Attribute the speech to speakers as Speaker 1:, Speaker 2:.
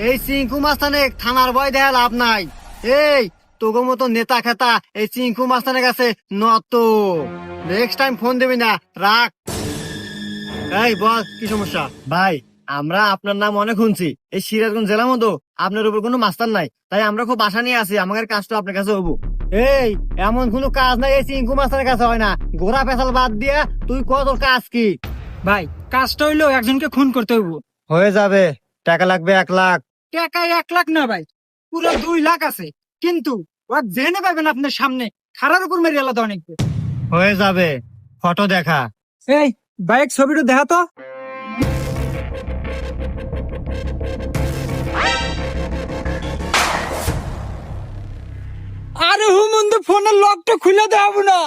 Speaker 1: এই চিঙ্কু মাস্তানে থানার ভয় দেয়া লাভ নাই। এই তোগো মতো নেতা খেতা এই চিঙ্কু মাস্তানের কাছে নত। নেক্সট টাইম ফোন দিবি না, রাখ। এই বল, কি সমস্যা?
Speaker 2: ভাই, আমরা আপনার নাম অনেক শুনছি এই সিরাজগঞ্জ জেলার মতো আপনার উপর কোনো মাস্টার নাই, তাই আমরা খুব আশা নিয়ে আছি আমাদের কাজটা আপনার কাছে হবো।
Speaker 1: এই এমন কোনো কাজ নাই এই চিঙ্কু মাস্তানের কাছে হয় না। ঘোড়া পেছাল বাদ দিয়া তুই কত কাজ কি?
Speaker 3: ভাই, কাজটা হইলো একজনকে খুন করতে হইব।
Speaker 2: হয়ে যাবে, টাকা লাগবে 1 লাখ।
Speaker 3: টাকা 1 লাখ না ভাই, পুরো 2 লাখ আছে। কিন্তু ও জেনে পাবেন আপনার সামনে খারার উপর মেরে আলাদা অনেক।
Speaker 2: হয়ে যাবে, ফটো দেখা।
Speaker 3: এই বাইক ছবিটা দেখা তো। আরে হুমন্দ ফোনের লকটা খুলে দেব না।